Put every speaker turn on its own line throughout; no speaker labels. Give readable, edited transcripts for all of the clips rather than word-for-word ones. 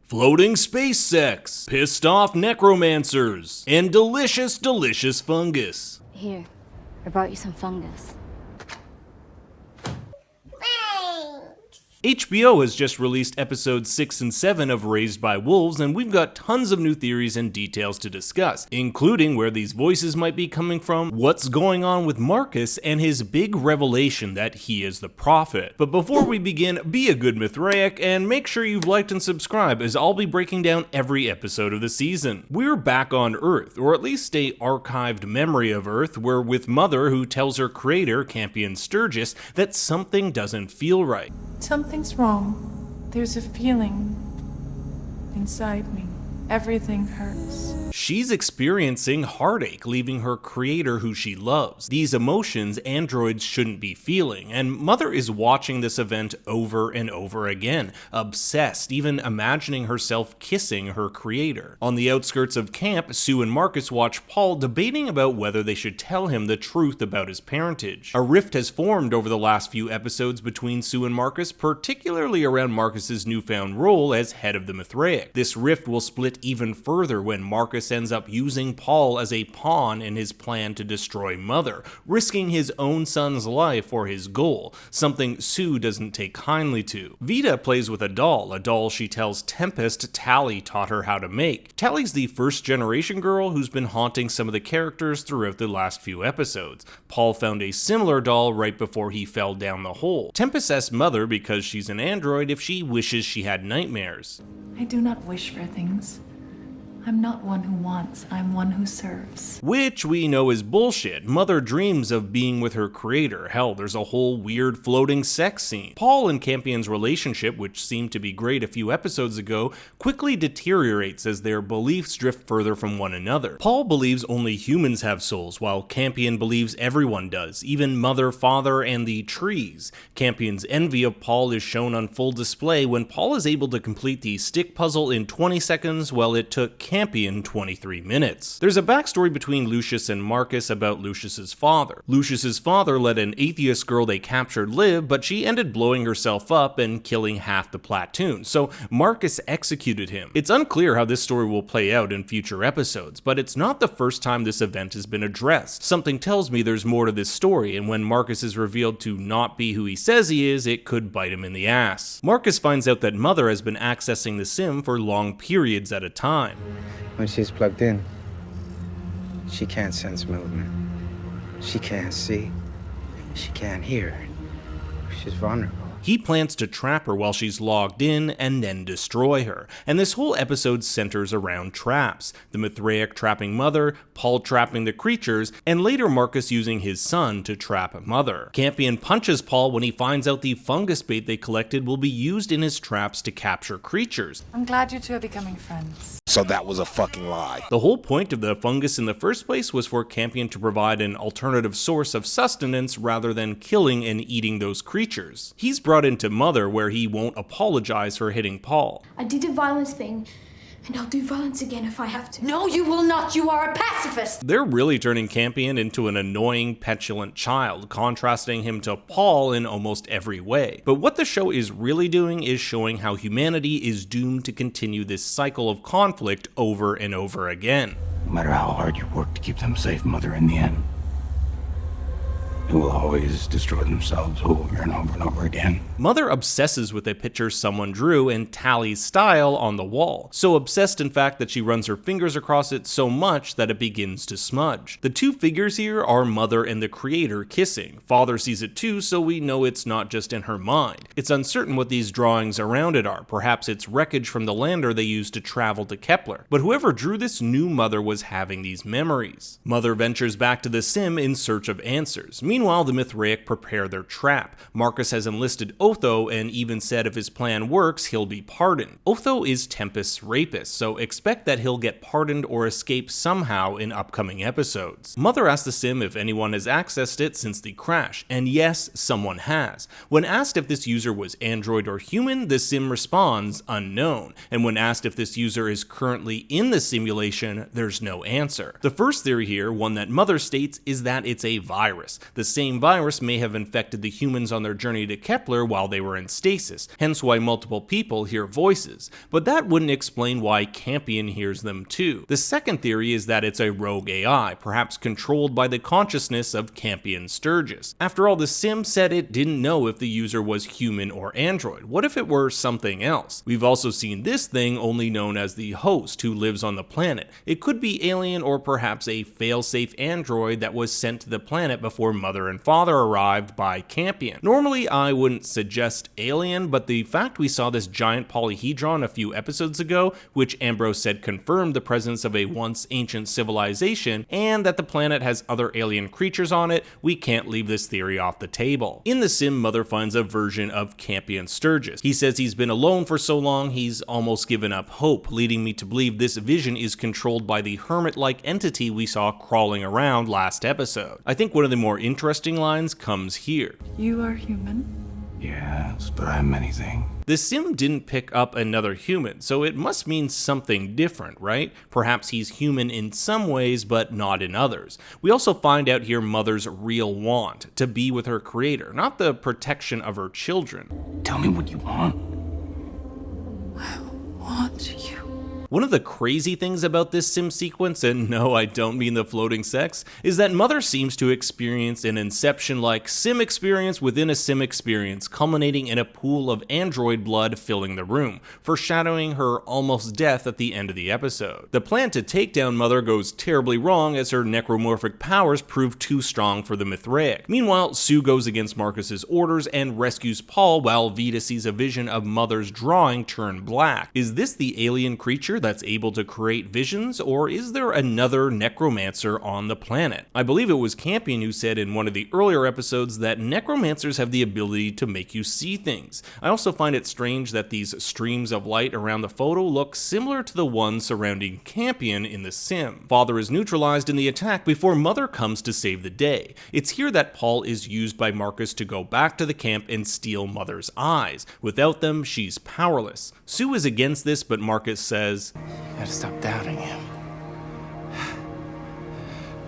floating space sex, pissed off necromancers, and delicious, delicious fungus.
Here, I brought you some fungus.
HBO has just released episodes 6 and 7 of Raised by Wolves, and we've got tons of new theories and details to discuss, including where these voices might be coming from, what's going on with Marcus, and his big revelation that he is the prophet. But before we begin, be a good Mithraic, and make sure you've liked and subscribed, as I'll be breaking down every episode of the season. We're back on Earth, or at least a archived memory of Earth, where with Mother, who tells her creator, Campion Sturgis, that something doesn't feel right.
Something's wrong. There's a feeling inside me. Everything hurts.
She's experiencing heartache, leaving her creator who she loves. These emotions androids shouldn't be feeling, and Mother is watching this event over and over again, obsessed, even imagining herself kissing her creator. On the outskirts of camp, Sue and Marcus watch Paul debating about whether they should tell him the truth about his parentage. A rift has formed over the last few episodes between Sue and Marcus, particularly around Marcus's newfound role as head of the Mithraic. This rift will split even further when Marcus ends up using Paul as a pawn in his plan to destroy Mother, risking his own son's life for his goal, something Sue doesn't take kindly to. Vita plays with a doll she tells Tempest Tally taught her how to make. Tally's the first generation girl who's been haunting some of the characters throughout the last few episodes. Paul found a similar doll right before he fell down the hole. Tempest asks Mother, because she's an android, if she wishes she had nightmares.
I do not wish for things. I'm not one who wants, I'm one who serves.
Which we know is bullshit. Mother dreams of being with her creator. Hell, there's a whole weird floating sex scene. Paul and Campion's relationship, which seemed to be great a few episodes ago, quickly deteriorates as their beliefs drift further from one another. Paul believes only humans have souls, while Campion believes everyone does, even Mother, Father, and the trees. Campion's envy of Paul is shown on full display when Paul is able to complete the stick puzzle in 20 seconds while it took Campion 23 minutes. There's a backstory between Lucius and Marcus about Lucius's father. Lucius's father let an atheist girl they captured live, but she ended blowing herself up and killing half the platoon, so Marcus executed him. It's unclear how this story will play out in future episodes, but it's not the first time this event has been addressed. Something tells me there's more to this story, and when Marcus is revealed to not be who he says he is, it could bite him in the ass. Marcus finds out that Mother has been accessing the sim for long periods at a time.
When she's plugged in, she can't sense movement. She can't see. She can't hear. She's vulnerable.
He plans to trap her while she's logged in and then destroy her, and this whole episode centers around traps. The Mithraic trapping Mother, Paul trapping the creatures, and later Marcus using his son to trap Mother. Campion punches Paul when he finds out the fungus bait they collected will be used in his traps to capture creatures.
I'm glad you two are becoming friends.
So that was a fucking lie.
The whole point of the fungus in the first place was for Campion to provide an alternative source of sustenance rather than killing and eating those creatures. He's brought into Mother, where he won't apologize for hitting Paul.
I did a violence thing, and I'll do violence again if I have to.
No, you will not. You are a pacifist.
They're really turning Campion into an annoying, petulant child, contrasting him to Paul in almost every way. But what the show is really doing is showing how humanity is doomed to continue this cycle of conflict over and over again.
No matter how hard you work to keep them safe, Mother, in the end, they will always destroy themselves over and over and over again.
Mother obsesses with a picture someone drew in Tally's style on the wall. So obsessed, in fact, that she runs her fingers across it so much that it begins to smudge. The two figures here are Mother and the creator kissing. Father sees it too, so we know it's not just in her mind. It's uncertain what these drawings around it are. Perhaps it's wreckage from the lander they used to travel to Kepler. But whoever drew this knew Mother was having these memories. Mother ventures back to the sim in search of answers. Meanwhile, the Mithraic prepare their trap. Marcus has enlisted Otho and even said if his plan works, he'll be pardoned. Otho is Tempest's rapist, so expect that he'll get pardoned or escape somehow in upcoming episodes. Mother asks the sim if anyone has accessed it since the crash, and yes, someone has. When asked if this user was android or human, the sim responds, unknown. And when asked if this user is currently in the simulation, there's no answer. The first theory here, one that Mother states, is that it's a virus. The same virus may have infected the humans on their journey to Kepler while they were in stasis, hence why multiple people hear voices, but that wouldn't explain why Campion hears them too. The second theory is that it's a rogue AI, perhaps controlled by the consciousness of Campion Sturgis. After all, the sim said it didn't know if the user was human or android. What if it were something else? We've also seen this thing only known as the host who lives on the planet. It could be alien or perhaps a failsafe android that was sent to the planet before mother and father arrived by Campion. Normally I wouldn't suggest alien, but the fact we saw this giant polyhedron a few episodes ago, which Ambrose said confirmed the presence of a once ancient civilization, and that the planet has other alien creatures on it, we can't leave this theory off the table. In the sim, mother finds a version of Campion Sturgis. He says he's been alone for so long he's almost given up hope, leading me to believe this vision is controlled by the hermit-like entity we saw crawling around last episode. I think one of the more interesting lines comes here.
You are human.
Yes, but I'm many things.
The sim didn't pick up another human, so it must mean something different, right? Perhaps he's human in some ways, but not in others. We also find out here Mother's real want, to be with her creator, not the protection of her children.
Tell me what you want.
I want you.
One of the crazy things about this sim sequence, and no, I don't mean the floating sex, is that Mother seems to experience an Inception-like sim experience within a sim experience, culminating in a pool of android blood filling the room, foreshadowing her almost death at the end of the episode. The plan to take down Mother goes terribly wrong as her necromorphic powers prove too strong for the Mithraic. Meanwhile, Sue goes against Marcus's orders and rescues Paul while Vita sees a vision of Mother's drawing turn black. Is this the alien creature that's able to create visions, or is there another necromancer on the planet? I believe it was Campion who said in one of the earlier episodes that necromancers have the ability to make you see things. I also find it strange that these streams of light around the photo look similar to the ones surrounding Campion in the sim. Father is neutralized in the attack before Mother comes to save the day. It's here that Paul is used by Marcus to go back to the camp and steal Mother's eyes. Without them, she's powerless. Sue is against this, but Marcus says,
You gotta stop doubting him.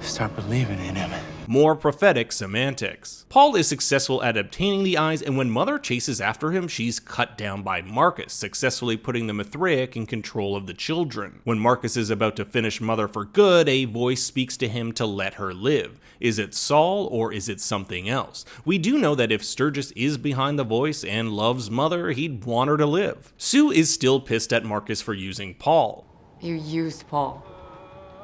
Start believing in him.
more prophetic semantics. Paul is successful at obtaining the eyes, and when Mother chases after him, she's cut down by Marcus, successfully putting the Mithraic in control of the children. When Marcus is about to finish Mother for good, a voice speaks to him to let her live. Is it Saul, or is it something else? We do know that if Sturgis is behind the voice and loves Mother, he'd want her to live. Sue is still pissed at Marcus for using Paul.
You used Paul.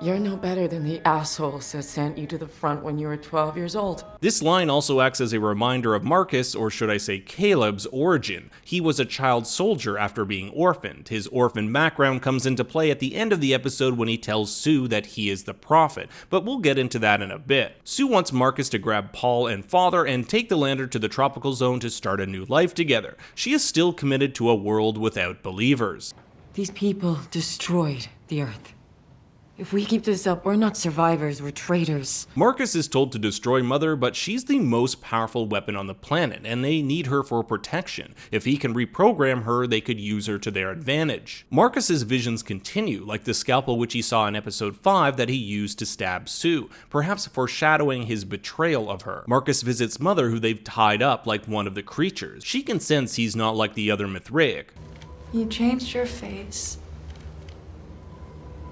You're no better than the assholes that sent you to the front when you were 12 years old.
This line also acts as a reminder of Marcus, or should I say Caleb's, origin. He was a child soldier after being orphaned. His orphan background comes into play at the end of the episode when he tells Sue that he is the prophet, but we'll get into that in a bit. Sue wants Marcus to grab Paul and Father and take the lander to the tropical zone to start a new life together. She is still committed to a world without believers.
These people destroyed the Earth. If we keep this up, we're not survivors, we're traitors.
Marcus is told to destroy Mother, but she's the most powerful weapon on the planet, and they need her for protection. If he can reprogram her, they could use her to their advantage. Marcus's visions continue, like the scalpel which he saw in episode 5 that he used to stab Sue, perhaps foreshadowing his betrayal of her. Marcus visits Mother, who they've tied up like one of the creatures. She can sense he's not like the other Mithraic.
You changed your face.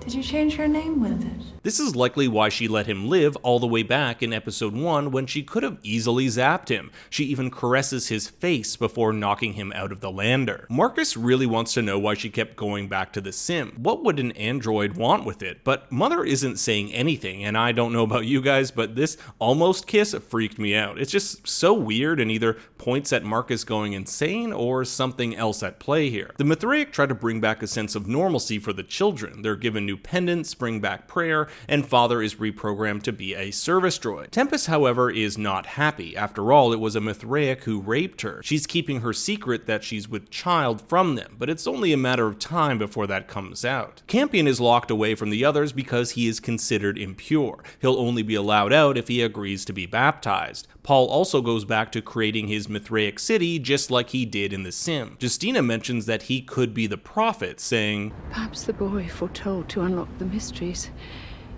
Did you change your name with it?
This is likely why she let him live all the way back in episode 1 when she could have easily zapped him. She even caresses his face before knocking him out of the lander. Marcus really wants to know why she kept going back to the sim. What would an android want with it? But Mother isn't saying anything, and I don't know about you guys, but this almost kiss freaked me out. It's just so weird and either points at Marcus going insane or something else at play here. The Mithraic try to bring back a sense of normalcy for the children. They're given new pendants, bring back prayer, and Father is reprogrammed to be a service droid. Tempest, however, is not happy. After all, it was a Mithraic who raped her. She's keeping her secret that she's with child from them, but it's only a matter of time before that comes out. Campion is locked away from the others because he is considered impure. He'll only be allowed out if he agrees to be baptized. Paul also goes back to creating his Mithraic city just like he did in the sim. Justina mentions that he could be the prophet, saying,
Perhaps the boy foretold to unlock the mysteries.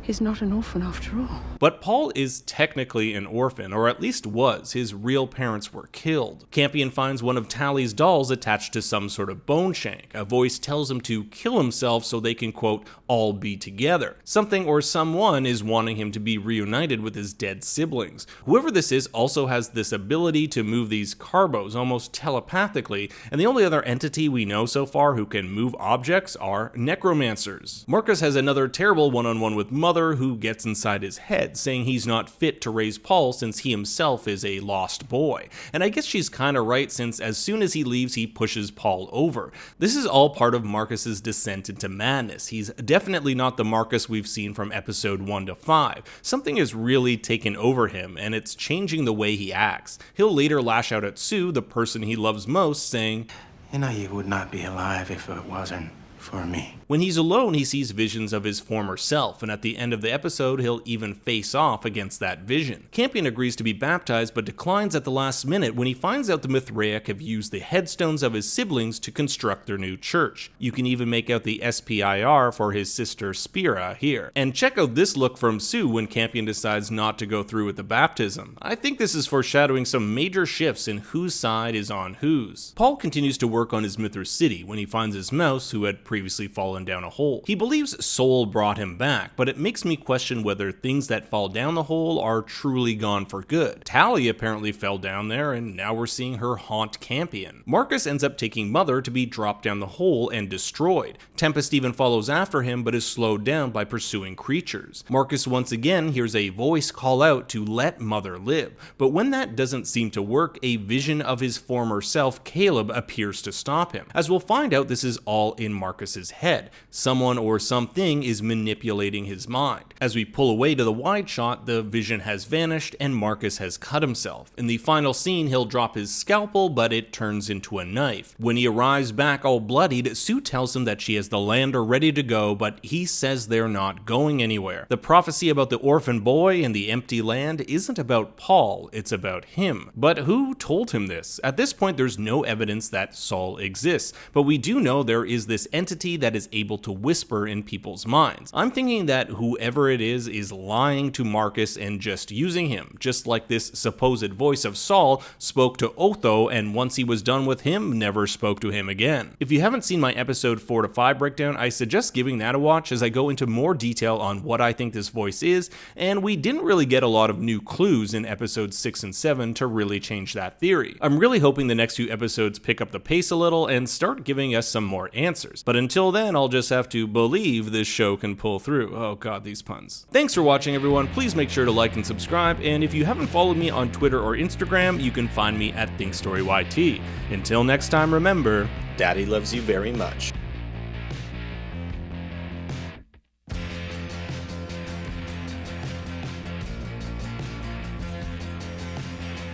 He's not an orphan after all.
But Paul is technically an orphan, or at least was. His real parents were killed. Campion finds one of Tally's dolls attached to some sort of bone shank. A voice tells him to kill himself so they can, quote, all be together. Something or someone is wanting him to be reunited with his dead siblings. Whoever this is also has this ability to move these carbos almost telepathically, and the only other entity we know so far who can move objects are necromancers. Marcus has another terrible one-on-one with Mother, who gets inside his head, saying he's not fit to raise Paul since he himself is a lost boy. And I guess she's kinda right, since as soon as he leaves, he pushes Paul over. This is all part of Marcus's descent into madness. He's definitely not the Marcus we've seen from episode 1 to 5. Something has really taken over him, and it's changing the way he acts. He'll later lash out at Sue, the person he loves most, saying,
You know you would not be alive if it wasn't for me.
When he's alone, he sees visions of his former self, and at the end of the episode, he'll even face off against that vision. Campion agrees to be baptized, but declines at the last minute when he finds out the Mithraic have used the headstones of his siblings to construct their new church. You can even make out the SPIR for his sister Spira here. And check out this look from Sue when Campion decides not to go through with the baptism. I think this is foreshadowing some major shifts in whose side is on whose. Paul continues to work on his Mithra City when he finds his mouse, who had previously fallen down a hole. He believes Soul brought him back, but it makes me question whether things that fall down the hole are truly gone for good. Tally apparently fell down there, and now we're seeing her haunt Campion. Marcus ends up taking Mother to be dropped down the hole and destroyed. Tempest even follows after him, but is slowed down by pursuing creatures. Marcus once again hears a voice call out to let Mother live, but when that doesn't seem to work, a vision of his former self, Caleb, appears to stop him. As we'll find out, this is all in Marcus's head. Someone or something is manipulating his mind. As we pull away to the wide shot, the vision has vanished and Marcus has cut himself. In the final scene, he'll drop his scalpel, but it turns into a knife. When he arrives back all bloodied, Sue tells him that she has the lander ready to go, but he says they're not going anywhere. The prophecy about the orphan boy and the empty land isn't about Paul, it's about him. But who told him this? At this point, there's no evidence that Saul exists, but we do know there is this entity that is able to whisper in people's minds. I'm thinking that whoever it is lying to Marcus and just using him, just like this supposed voice of Saul spoke to Otho, and once he was done with him, never spoke to him again. If you haven't seen my episode 4 to 5 breakdown, I suggest giving that a watch as I go into more detail on what I think this voice is, and we didn't really get a lot of new clues in episodes 6 and 7 to really change that theory. I'm really hoping the next few episodes pick up the pace a little and start giving us some more answers, but until then, I'll just have to believe this show can pull through. Oh god, these puns. Thanks for watching, everyone. Please make sure to like and subscribe, and if you haven't followed me on Twitter or Instagram, you can find me at ThinkStoryYT. Until next time, remember, Daddy loves you very much.